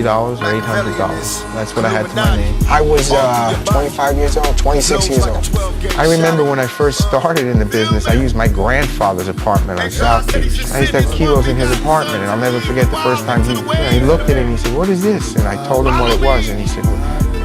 $800 or $800. That's what I had to my name. I was 25 years old, 26 years old. I remember when I first started in the business, I used my grandfather's apartment on South Beach. I used to have kilos in his apartment, and I'll never forget the first time he looked at it and he said, "What is this?" And I told him what it was, and he said, "Well,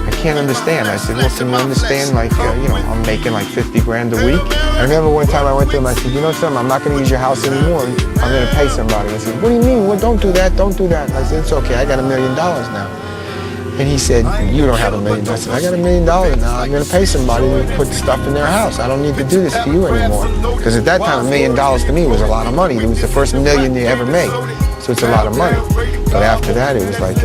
I can't understand." I said, "Well, can you understand, like, I'm making like 50 grand a week?" I remember one time I went to him, I said, "You know something, I'm not going to use your house anymore. I'm going to pay somebody." I said, "What do you mean? Well, don't do that, don't do that." I said, "It's okay, I got $1 million now." And he said, "You don't have $1 million." I said, "I got $1 million now. I'm going to pay somebody to put stuff in their house. I don't need to do this to you anymore." Because at that time, $1 million to me was a lot of money. It was the first million you ever made. So it's a lot of money. But after that, it was like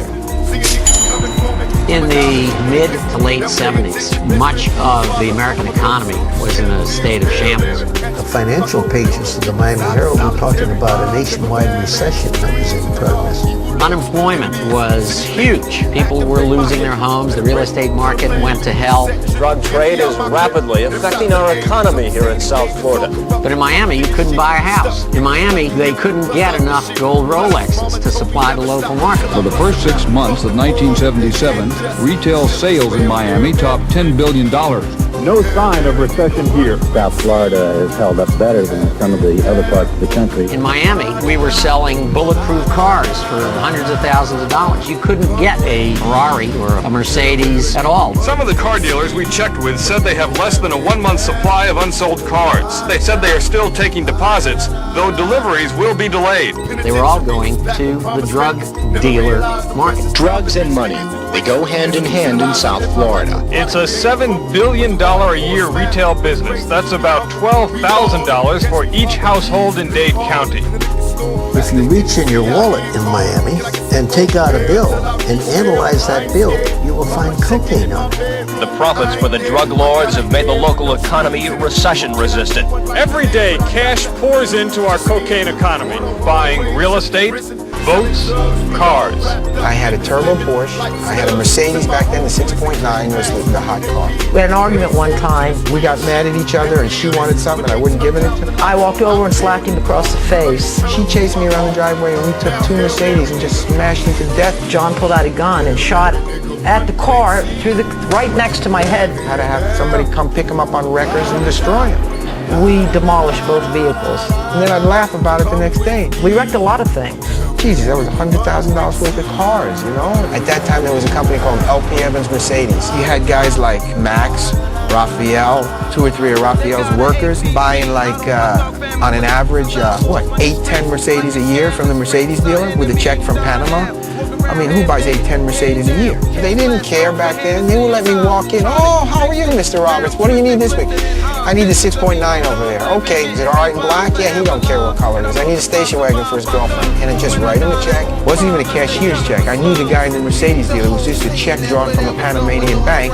In the mid to late 70s, much of the American economy was in a state of shambles. The financial pages of the Miami Herald were talking about a nationwide recession that was in progress. Unemployment was huge. People were losing their homes. The real estate market went to hell. Drug trade is rapidly affecting our economy here in South Florida. But in Miami, you couldn't buy a house. In Miami, they couldn't get enough gold Rolexes to supply the local market. For the first 6 months of 1977, retail sales in Miami topped $10 billion. No sign of recession here. South Florida has held up better than some of the other parts of the country. In Miami, we were selling bulletproof cars for hundreds of thousands of dollars. You couldn't get a Ferrari or a Mercedes at all. Some of the car dealers we checked with said they have less than a 1-month supply of unsold cars. They said they are still taking deposits, though deliveries will be delayed. They were all going to the drug dealer market. Drugs and money, they go hand in hand in South Florida. It's a $7 billion a year retail business. That's about $12,000 for each household in Dade County. If you reach in your wallet in Miami and take out a bill and analyze that bill, you will find cocaine on it. The profits for the drug lords have made the local economy recession resistant. Every day, cash pours into our cocaine economy, buying real estate, boats, cars. I had a turbo Porsche. I had a Mercedes back then, the 6.9 was the hot car. We had an argument one time. we got mad at each other, and she wanted something, and I wouldn't give it to her. I walked over and slapped him across the face. She chased me around the driveway, and we took 2 Mercedes and just smashed him to death. John pulled out a gun and shot at the car right next to my head. I had to have somebody come pick him up on wreckers and destroy him. We demolished both vehicles. And then I'd laugh about it the next day. We wrecked a lot of things. Jesus, that was $100,000 worth of cars, you know? At that time, there was a company called LP Evans Mercedes. You had guys like Max, Raphael, 2 or 3 of Raphael's workers buying like, on an average, 8-10 Mercedes a year from the Mercedes dealer with a check from Panama. I mean, who buys 8-10 Mercedes a year? They didn't care back then. They would let me walk in. "Oh, how are you, Mr. Roberts? What do you need this week?" "I need the 6.9 over there." "Okay, is it all right in black?" "Yeah, he don't care what color it is." "I need a station wagon for his girlfriend." And it just write him a check. It wasn't even a cashier's check. I knew the guy in the Mercedes dealer. It was just a check drawn from a Panamanian bank.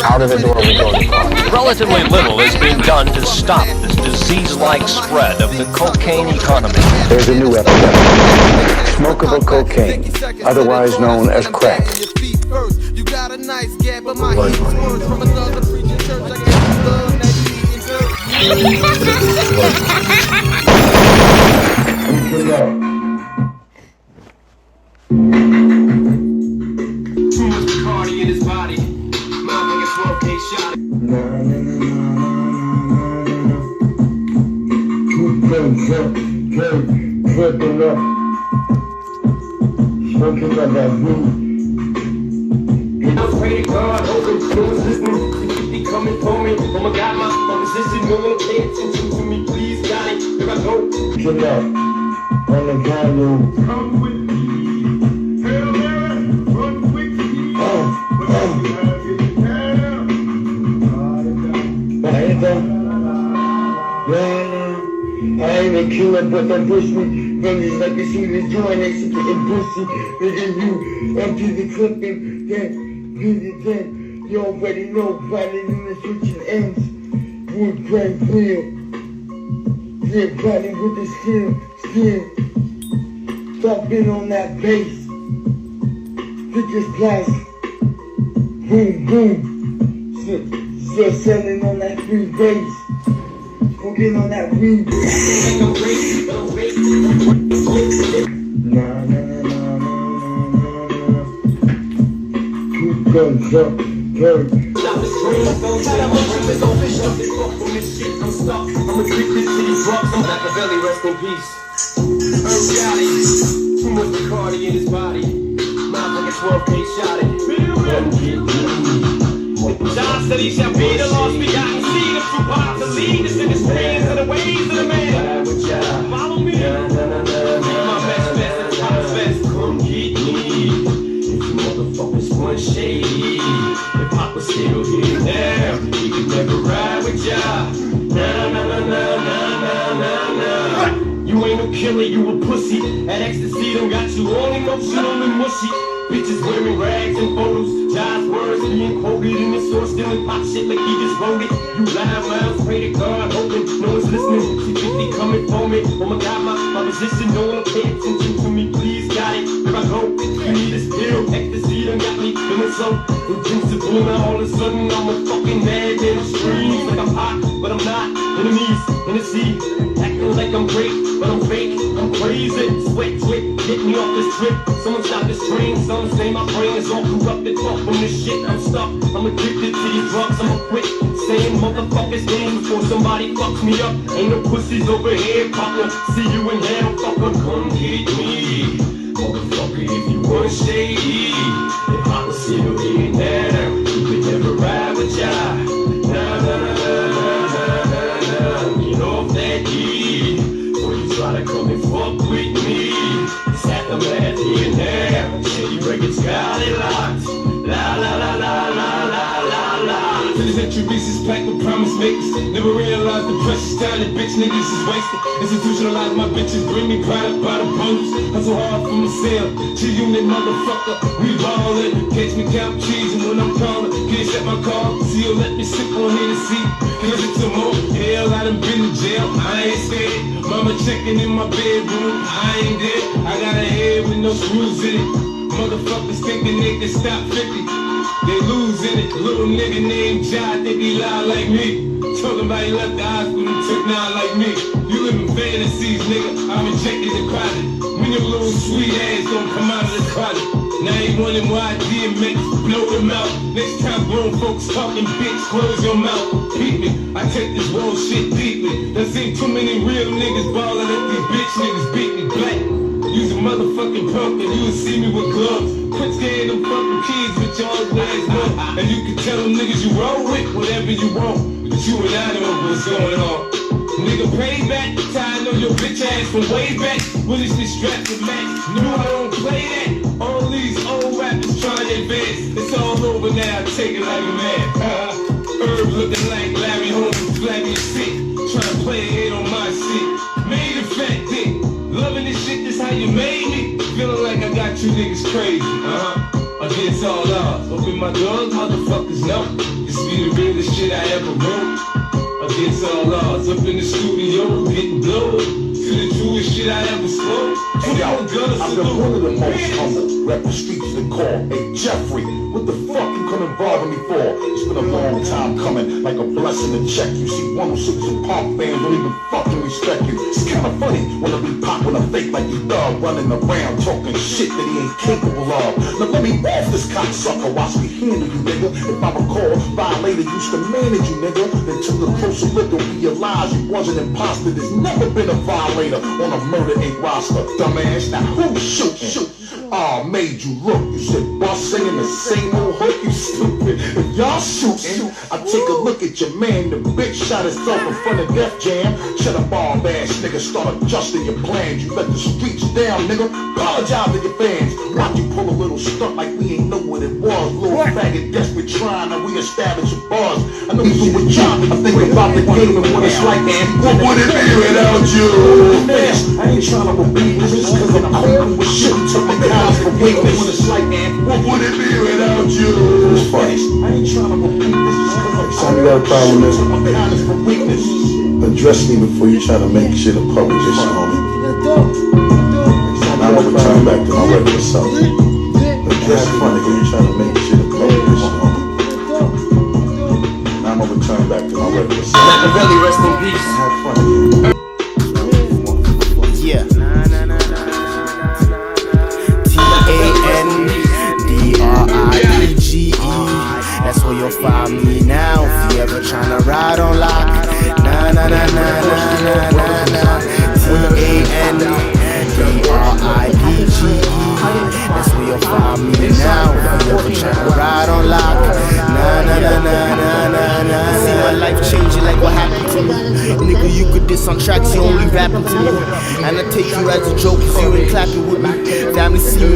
Out of the door we go to the car. Relatively little is being done to stop this disease-like spread of the cocaine economy. There's a new epidemic. Smokable cocaine, otherwise known as crack. Too much Bacardi in his body. Motherfucker 12K shot. Tripping up, smoking like that weed. I pray to God, hoping no one's listening. They coming for me. Oh my God, my position. No one pay attention to me, please, got it. Here I go. Chill out, on the ground. Come with me. Hail Mary, run quickly. I ain't a killer, but they push me. Brothers like to see the joint, they see getting pussy. Nigga, you empty the clip and then do the then. You already know, fighting in the switching ends. Wood grain clear. Yeah, fighting with the skin. Stomping on that bass. Thick as glass. Boom, boom. Still selling on that free bass. Smoking on that weed. Nah. guns up, turn. Stop the screams, don't say I'm dreaming, don't fish up this fuck from this shit, I'm stuck. I'm addicted to these drugs, I'm Machiavelli, rest in peace. Too much Bacardi in his body. Motherfucker 12K shot it. John said he shall be the lost begotten seed of Tupac to lead us in his ways and the ways of the man. Follow me. My best best, Tom's best. Come get me. If you motherfuckers want shady, if Papa still here now, he could never ride with ya. You ain't no killer, you a pussy. That ecstasy done got you all emotional and mushy. Bitches wearing rags and photos, John's words being quoted in the source, stealing pop shit like he just wrote it. You lying mouths, pray to God, hoping no one's listening. C50 coming for me. Oh my God, my position, no one pay attention to me. Please, got it. Here I go. You need this pill, ecstasy done got me feeling so invincible. Now all of a sudden I'm a fucking mad in the streets, like I'm hot, but I'm not. Enemies in the sea, acting like I'm great, but I'm fake. I'm crazy. Sweat drip, get me off this trip. Someone stop this train. Some say my brain is all corrupted. Fuck from this shit, I'm stuck. I'm addicted to these drugs. I'ma quit saying motherfuckers names before somebody fucks me up. Ain't no pussies over here, partner. See you in hell, fucker. Come get me, motherfucker. If you want shady, if I was still here now, you could never ride with ya. Get off that E, before you try to come and fuck with me. It's at the math here now. Shady records got it locked. La la la la la la la la. Till his attributes is packed with promise makers. Never realized the precious time that bitch niggas is wasted. Institutionalized my bitches, bring me product by the bundles. Hustle hard from the cell, G-Unit motherfucker. We ballin', catch me count cheese, and when I'm calling, can't set my car. See you let me sip on Hennessy. Cause it's some more hell, I done been in jail, I ain't scared. Mama checking in my bedroom, I ain't dead. I got a head with no screws in it. Motherfuckers thinking they can stop 50, they losing it. Little nigga named John think he lie like me. Talking about he left the hospital and took 9 like me. You live in fantasies, nigga, I'm injected in closet. When your little sweet ass don't come out of the closet. Now you wondering why I DMX blow them out. Next time grown folks talking, bitch, close your mouth. Keep me, I take this world shit deeply. There seen too many real niggas ballin' at these bitch niggas beat me black. Use a motherfucking pump and you would see me with gloves. Quit scaring them fucking kids with your legs up. And you can tell them niggas you roll with whatever you want. But you and I know what's going on. Nigga, pay back, I know your bitch ass from way back. Willishness strapped with Max. Knew I don't play that. All these old rappers trying to advance. It's all over now, take it like a man. Herb looking like Larry Holmes, flabby as shit. Trying to play a hit on my shit. Made a fat dick. Loving this shit, this how you made me. Feeling like I got you niggas crazy, Against all odds. Open my doors, motherfuckers know. This be the realest shit I ever wrote. Against all odds, up in the studio, getting blown. To the truest shit I ever spoke. Hey yo, I'm the one of the most humble. Rep the streets to call. Hey Jeffrey, what the fuck you couldn't bother me for? It's been a long time coming, like a blessing to check you. See 106 and pop fans don't even fucking respect you. It's kinda funny when I be popping a fake like you thug, running around talking shit that he ain't capable of. Now let me off this cocksucker, watch me handle you, nigga. If I recall, Violator used to manage you, nigga. Then took a closer look and realized you was an imposter. There's never been a violator on a murder ain't roster. Dumbass, now who's shooting? Ah, made you look. You said boss singing the same old hook, you stupid. If y'all shooting, I take a look at your man. The bitch shot himself in front of Def Jam. Shut up, bomb ass nigga, start adjusting your plans. You let the streets down, nigga. Apologize to your fans. Watch you pull a little stunt like we ain't know what it was. Little faggot desperate trying to reestablish a buzz. I know you with John. I think about the game and what it's like, man. What would it be without you? I ain't trying to repeat this just cause I'm cold with shit. Took my guys for weakness. What it's like, man. What would it be without you? It's funny. I ain't trying to repeat this just cause I'm cold. You got a problem with this? My guys for weakness. Address me before you try to make shit a public issue, homie. Now I'm gonna return back to my regular self. Address me before you try to make shit a public issue, homie. Now I'm gonna return back to my regular self. Machiavelli, rest in peace. Have fun again. Yeah. TANDRIEGE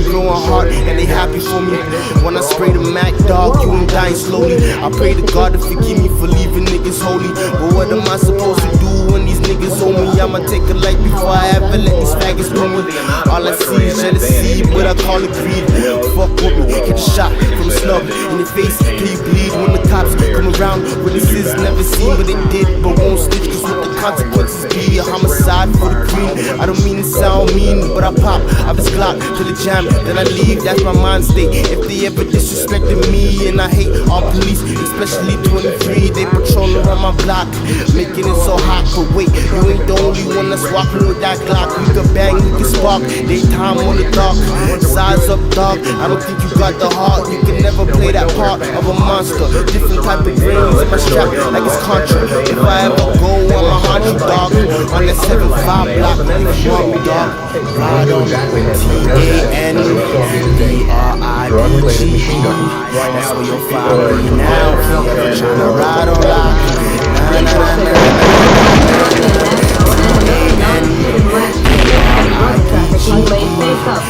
glowing heart and they happy for me. When I spray the Mac, dog, you ain't dying slowly. I pray to God to forgive me for leaving niggas holy. But what am I supposed to do when these niggas owe me? I'ma take a life before I ever let these faggots know me. All I see is jealousy, but I call it greed. Fuck with me, get a shot from a snub in your face till you bleed. When the cops come around, witnesses never seen what they did, but won't snitch, cause what the consequences be a homicide for the queen. I don't mean to sound mean, but I pop off his Glock to the jam, then I leave, that's my mind state. If they ever disrespected me, and I hate all police, especially 23, they patrol around my block, making it so hot. But wait, you ain't the only one that's walking with that Glock. We can bang, we can spark, daytime on the dark. Size up, dog, I don't think you got the heart. You can never play that part of a monster. Different type of brains in my strap, like it's Contra. If I ever go, I'ma haunt you, dog. On that 7-5 block, if you want me, dog. Ride on T-A-N-D-R-I-D-G. That's where you'll find me now. Tryna ride on lock.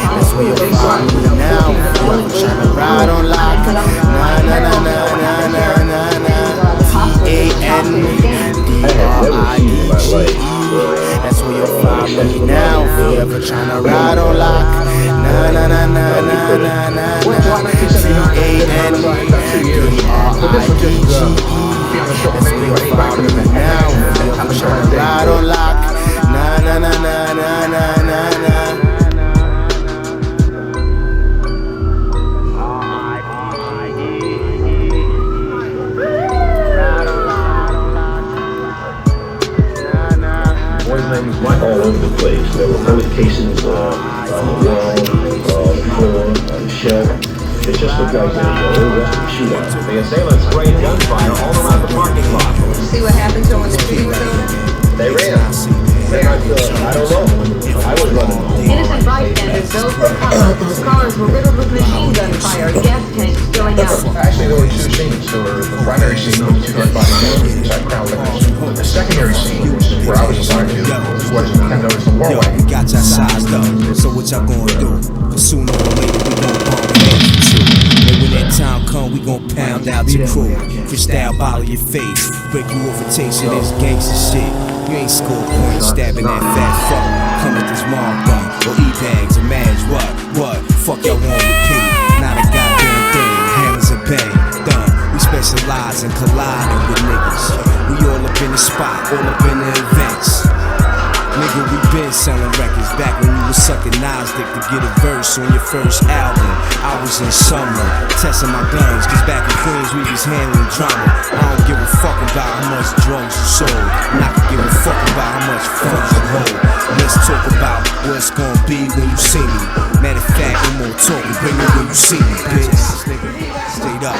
That's where you'll find me now. Tryna ride on lock. T-A-N-D-R-I-D-G. That's where you'll find me now. If you ever tryna ride on lock. T-A-N-D-R-I-D-G. That's where you'll find me now. If you ever tryna ride on lock. Boys' names went all over the place. There were bullet casings on the wall, the floor, the shed. It just looked like a whole western shootout. The assailants sprayed gunfire all around the parking lot. See what happened to them when the shooting was over? They ran. I don't know. I was running. Innocent bystanders, those cars were riddled with machine gun fire, gas tanks spilling out. Actually, there were two scenes. There were the primary scene was 205 inside Crown Liquors. The secondary scene, which is where I was assigned to, was Ken noticed the war wagon. We got y'all sized up, so what y'all gonna do? Sooner or later we gon' bump into you. And when that time come, we gon' pound out your crew. Freestyle bottle your face, break you off a taste of this gangsta shit. You ain't score points, stabbing that fat fuck. Come with this mom gun, or E-bags, or mash, what? Fuck y'all want repeat, not a goddamn thing. Hammers and bang, done. We specialize in colliding with niggas. We all up in the spot, all up in the events. Nigga, we been selling records back when you was sucking Nasdaq to get a verse on your first album. I was in summer, testing my guns, cause back in Queens we was handling drama. I don't give a fuck about how much drugs you sold, and I can give a fuck about how much fun you hold. Let's talk about what's gonna be when you see me. Matter of fact, no more talking, bring it when you see me, bitch. Straight up.